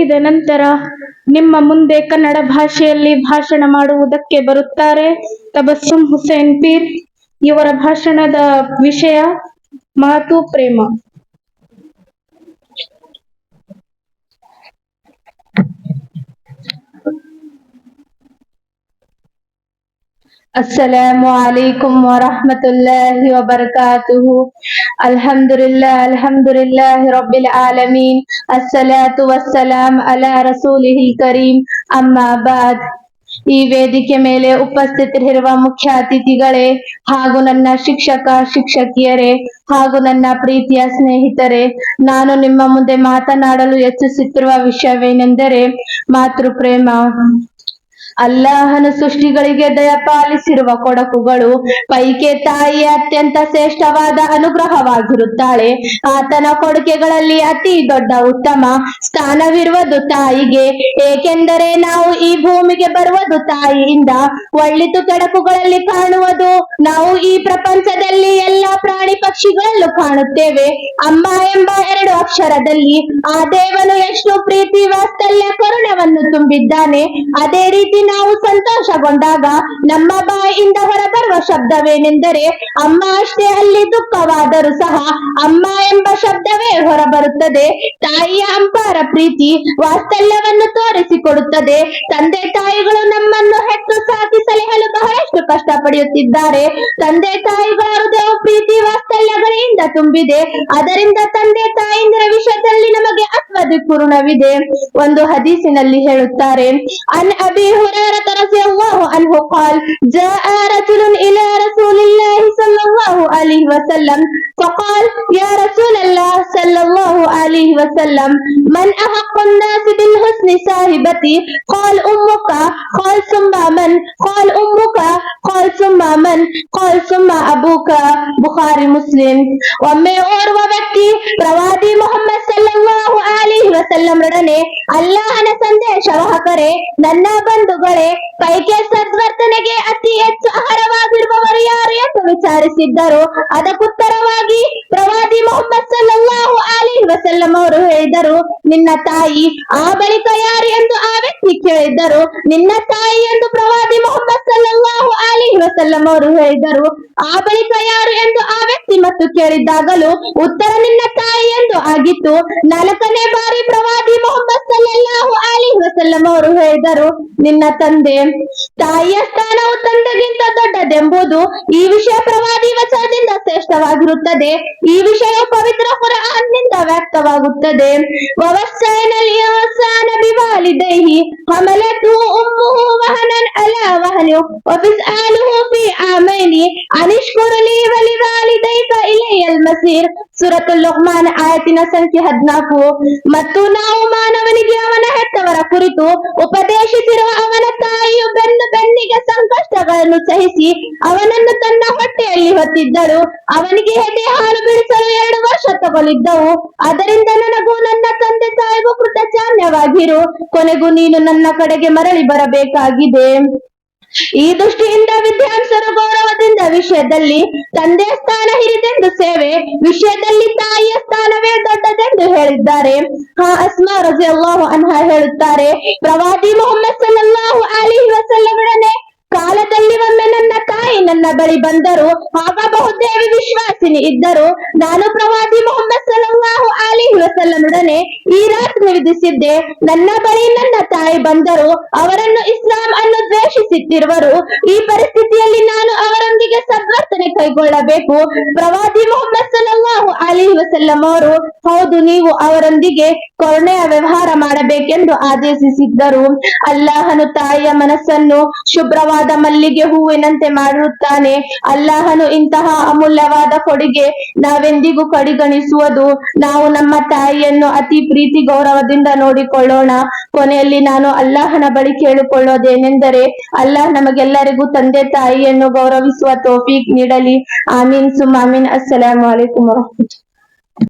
ಇದ ನಂತರ ನಿಮ್ಮ ಮುಂದೆ ಕನ್ನಡ ಭಾಷೆಯಲ್ಲಿ ಭಾಷಣ ಮಾಡುವುದಕ್ಕೆ ಬರುತ್ತಾರೆ ತಬಸ್ಸುಂ ಹುಸೇನ್ ಪೀರ್. ಇವರ ಭಾಷಣದ ವಿಷಯ ಮಾತು ಪ್ರೇಮ. अस्सलामु अलैकुम व रहमतुल्लाहि व बरकातुहू. अल्हम्दुलिल्लाह रब्बिल आलमीन. अस्सलातु वस्सलाम अला रसूलिहिल करीम. अम्मा बाद. ಈ ವೇದಿಕೆ ಮೇಲೆ ಉಪಸ್ಥಿತರಿರುವ ಮುಖ್ಯ ಅತಿಥಿಗಳೇ ಹಾಗೂ ನನ್ನ ಶಿಕ್ಷಕ ಶಿಕ್ಷಕಿಯರೇ ಹಾಗೂ ನನ್ನ ಪ್ರೀತಿಯ ಸ್ನೇಹಿತರೆ, ನಾನು ನಿಮ್ಮ ಮುಂದೆ ಮಾತನಾಡಲು ಇಚ್ಛಿಸುತ್ತಿರುವ ವಿಷಯವೇನೆಂದರೆ ಮಾತೃ ಪ್ರೇಮ. ಅಲ್ಲಾಹನು ಸೃಷ್ಟಿಗಳಿಗೆ ದಯಪಾಲಿಸಿರುವ ಕೊಡಕುಗಳು ಪೈಕಿ ತಾಯಿಯ ಅತ್ಯಂತ ಶ್ರೇಷ್ಠವಾದ ಅನುಗ್ರಹವಾಗಿರುತ್ತಾಳೆ. ಆತನ ಕೊಡುಗೆಗಳಲ್ಲಿ ಅತಿ ದೊಡ್ಡ ಉತ್ತಮ ಸ್ಥಾನವಿರುವುದು ತಾಯಿಗೆ. ಏಕೆಂದರೆ ನಾವು ಈ ಭೂಮಿಗೆ ಬರುವುದು ತಾಯಿಯಿಂದ. ಒಳ್ಳಿತು ಕೆಡಕುಗಳಲ್ಲಿ ಕಾಣುವುದು ನಾವು ಈ ಪ್ರಪಂಚದಲ್ಲಿ ಎಲ್ಲಾ ಪ್ರಾಣಿ ಪಕ್ಷಿಗಳಲ್ಲೂ ಕಾಣುತ್ತೇವೆ. ಅಮ್ಮ ಎಂಬ 2 ಅಕ್ಷರದಲ್ಲಿ ಆ ದೇವನು ಎಷ್ಟು ಪ್ರೀತಿ ವಾತ್ಸಲ್ಯ ಕರುಣವನ್ನು ತುಂಬಿದ್ದಾನೆ. ಅದೇ ರೀತಿ ನಾವು ಸಂತೋಷಗೊಂಡಾಗ ನಮ್ಮ ಬಾಯಿಯಿಂದ ಹೊರಬರುವ ಶಬ್ದವೇನೆಂದರೆ ಅಮ್ಮ ಅಷ್ಟೇ. ಅಲ್ಲಿ ದುಃಖವಾದರೂ ಸಹ ಅಮ್ಮ ಎಂಬ ಶಬ್ದವೇ ಹೊರಬರುತ್ತದೆ. ತಾಯಿಯ ಅಪಾರ ಪ್ರೀತಿ ವಾತ್ಸಲ್ಯವನ್ನು ತೋರಿಸಿಕೊಡುತ್ತದೆ. ತಂದೆ ತಾಯಿಗಳು ನಮ್ಮನ್ನು ಹೆತ್ತು ಸಾಕಿ ಸಲಹಲು ಬಹಳಷ್ಟು ಕಷ್ಟ ಪಡೆಯುತ್ತಿದ್ದಾರೆ. ತಂದೆ ತಾಯಿಗಳ ಹೃದಯವು ಪ್ರೀತಿ ವಾತ್ಸಲ್ಯಗಳಿಂದ ತುಂಬಿದೆ. ಅದರಿಂದ ತಂದೆ ತಾಯಿಯರ ವಿಷಯದಲ್ಲಿ ನಮಗೆ ಅತ್ವದಿಪೂರ್ಣವಿದೆ. ಒಂದು ಹದೀಸಿನಲ್ಲಿ ಹೇಳುತ್ತಾರೆ, ಅನ್ ಅಬಿ ಹುರೈರತ ರದಿಯಲ್ಲಾಹು ಅನ್ಹು قال جاء رجل إلى رسول الله صلى الله عليه وسلم فقال يا رسول الله صلى الله عليه وسلم من أحق الناس بالحسن صاحبتي قال أمك قال ثم من قال أمك قال ثم من قال ثم أبوك. ಬುಖಾರಿ ಮುಸ್ಲಿಂ. ಒಮ್ಮೆ ಓರ್ವ ವ್ಯಕ್ತಿ ಪ್ರವಾದಿ ಮೊಹಮ್ಮದ್ ಸಲ್ಲಲ್ಲಾಹು ಅಲೈಹಿ ವಸಲ್ಲಂ ರೊಡನೆ ಅಲ್ಲಾಹನ ಸಂದೇಶವಾಹಕರೇ, ನನ್ನ ಬಂಧುಗಳೇ, ಪೈಕಿ ಸದ್ವರ್ತನೆಗೆ ಅತಿ ಹೆಚ್ಚು ಆಹಾರವಾಗಿರುವವರು ಯಾರು ಎಂದು ವಿಚಾರಿಸಿದ್ದರು. ಅದಕ್ಕುತ್ತರವಾಗಿ ಪ್ರವಾದಿ ಮೊಹಮ್ಮದ್ ಸಲ್ಲಲ್ಲಾಹು ಅಲೈಹಿ ವಸಲ್ಲಂ ಅವರು ಹೇಳಿದರು, ನಿನ್ನ ತಾಯಿ. ಆ ಬಳಿಕ ಯಾರು ಎಂದು ಆ ವ್ಯಕ್ತಿ ಕೇಳಿದ್ದರು. ನಿನ್ನ ತಾಯಿ ಎಂದು ಪ್ರವಾದಿ ಮೊಹಮ್ಮದ್ ಸಲ್ಲಲ್ಲಾಹು ಅಲೈಹಿ ವಸಲ್ಲಂ ಅವರು ಹೇಳಿದರು. ಆ ಬಳಿಕ ಯಾರು ಎಂದು ಆ ವ್ಯಕ್ತಿ ಮತ್ತು ಕೇಳಿದ್ದಾಗಲೂ ಉತ್ತರ ನಿನ್ನ ತಾಯಿ ಎಂದು ಆಗಿತ್ತು. 4ನೇ ಬಾರಿ ಪ್ರವಾದಿ ಮೊಹಮ್ಮದ್ ಸಲ್ಲಲ್ಲಾಹು ಅಲೈಹಿ ವಸಲ್ಲಂ ಅವರು ಹೇಳಿದರು, ನಿನ್ನ ತಂದೆ. ತಾಯಿಯ ಸ್ಥಾನವು ತಂದೆಗಿಂತ ದೊಡ್ಡದೆಂಬುದು ಈ ವಿಷಯ ಪ್ರವಾದಿ ವಚನದಿಂದ ಶ್ರೇಷ್ಠವಾಗಿರುತ್ತದೆ. ಈ ವಿಷಯ ಪವಿತ್ರ ಕುರ್ಆನ್ನಿಂದ ವ್ಯಕ್ತವಾಗುತ್ತದೆ. ವವಸ್ಸೈನಲ್ ಇನ್ಸಾನ ಬಿವಾಲಿದೈಹಿ ಹಮಲತು ಉಮ್ಮುಹು ವಹನನ್ ಅಲಾ ವಹನಿ ವಫಿಸ್ಅಲುಹು ಫಿ ಆಮೈನಿ ಅನಿಶ್ಕುರ್ ಲೀ ವಲಿವಾಲಿದೈಕ ಇಲೈಯಲ್ ಮಸೀರ್. ಸೂರತುಲ್ ಲುಕ್ಮಾನ್ ಆಯತಿನ ಸಂಖ್ಯೆ 14. ಮತ್ತು ನಾವು ಮಾನವನಿಗೆ ಅವನ ಹೆತ್ತವರ ಕುರಿತು ಉಪದೇಶಿಸಿರುವ ಅವನ ತಾಯಿಯು ಬೆನ್ನಿಗೆ ಸಂಕಷ್ಟಗಳನ್ನು ಸಹಿಸಿ ಅವನನ್ನು ತನ್ನ ಹೊಟ್ಟೆಯಲ್ಲಿ ಹೊತ್ತಿದ್ದಳು. ಅವನಿಗೆ ಎದೆ ಹಾಲು ಬಿಡಿಸಲು 2 ವರ್ಷ ತಗೊಳಿದ್ದವು. ಅದರಿಂದ ನನಗೂ ನನ್ನ ತಂದೆ ತಾಯಿಗೂ ಕೃತಜ್ಞವಾಗಿರು. ಕೊನೆಗೂ ನೀನು ನನ್ನ ಕಡೆಗೆ ಮರಳಿ ಬರಬೇಕಾಗಿದೆ. ಈ ದೃಷ್ಟಿಯಿಂದ ವಿದ್ವಾಂಸರು ಗೌರವದಿಂದ ವಿಷಯದಲ್ಲಿ ತಂದೆಯ ಸ್ಥಾನ ಹಿರಿದೆಂದು, ಸೇವೆ ವಿಷಯದಲ್ಲಿ ತಾಯಿಯ ಸ್ಥಾನವೇ ದೊಡ್ಡದೆಂದು ಹೇಳಿದ್ದಾರೆ. ಅಸ್ಮಾ ರದಿಯಲ್ಲಾಹು ಅನ್ಹಾ ಹೇಳುತ್ತಾರೆ, ಪ್ರವಾದಿ ಮೊಹಮ್ಮದ್ ಸಲ್ಲಲ್ಲಾಹು ಅಲೈಹಿ ವಸಲ್ಲಂ ಕಾಲದಲ್ಲಿ ಒಮ್ಮೆ ನನ್ನ ತಾಯಿ ನನ್ನ ಬಳಿ ಬಂದರು. ಆಗ ಬಹುದೇವಿ ವಿಶ್ವಾಸಿನಿ ಇದ್ದರು. ನಾನು ಪ್ರವಾದಿ ಮೊಹಮ್ಮದ್ ಸಲ್ಲಲ್ಲಾಹು ಅಲೈಹಿ ವಸಲ್ಲಂರೊಡನೆ ಈ ರಾತ್ರಿ ವಿಧಿಸಿದ್ದೆ. ನನ್ನ ಬಳಿ ನನ್ನ ತಾಯಿ ಬಂದರು. ಅವರನ್ನು ಇಸ್ಲಾಂ ಅನ್ನು ದ್ವೇಷಿಸುತ್ತಿರುವರು. ಈ ಪರಿಸ್ಥಿತಿಯಲ್ಲಿ ನಾನು ಅವರೊಂದಿಗೆ ಸದ್ವರ್ತನೆ ಕೈಗೊಳ್ಳಬೇಕು. ಪ್ರವಾದಿ ಮೊಹಮ್ಮದ್ ಸಲ್ಲಲ್ಲಾಹು ಅಲೈಹಿ ವಸಲ್ಲಂ ಅವರು, ಹೌದು, ನೀವು ಅವರೊಂದಿಗೆ ಕರುಣೆಯ ವ್ಯವಹಾರ ಮಾಡಬೇಕೆಂದು ಆದೇಶಿಸಿದ್ದರು. ಅಲ್ಲಾಹನು ತಾಯಿಯ ಮನಸ್ಸನ್ನು ಶುಭ್ರವಾದ ಮಲ್ಲಿಗೆ ಹೂವಿನಂತೆ ಮಾಡಿರುತ್ತಾನೆ. ಅಲ್ಲಾಹನು ಇಂತಹ ಅಮೂಲ್ಯವಾದ ಕೊಡುಗೆ ನಾವೆಂದಿಗೂ ಕಡೆಗಣಿಸುವುದು. ನಾವು ನಮ್ಮ ತಾಯಿಯನ್ನು ಅತಿ ಪ್ರೀತಿ ಗೌರವದಿಂದ ನೋಡಿಕೊಳ್ಳೋಣ. ಕೊನೆಯಲ್ಲಿ ನಾನು ಅಲ್ಲಾಹನ ಬಳಿ ಕೇಳಿಕೊಳ್ಳೋದೇನೆಂದರೆ, ಅಲ್ಲಾಹ್ ನಮಗೆಲ್ಲರಿಗೂ ತಂದೆ ತಾಯಿಯನ್ನು ಗೌರವಿಸುವ ತೌಫೀಕ್ ನೀಡಲಿ. ಆಮೀನ್ ಸುಮ್ಮ ಆಮೀನ್. ಅಸ್ಸಲಾಮು ಅಲೈಕುಂ ವರಹಮತುಲ್ಲಾಹ್.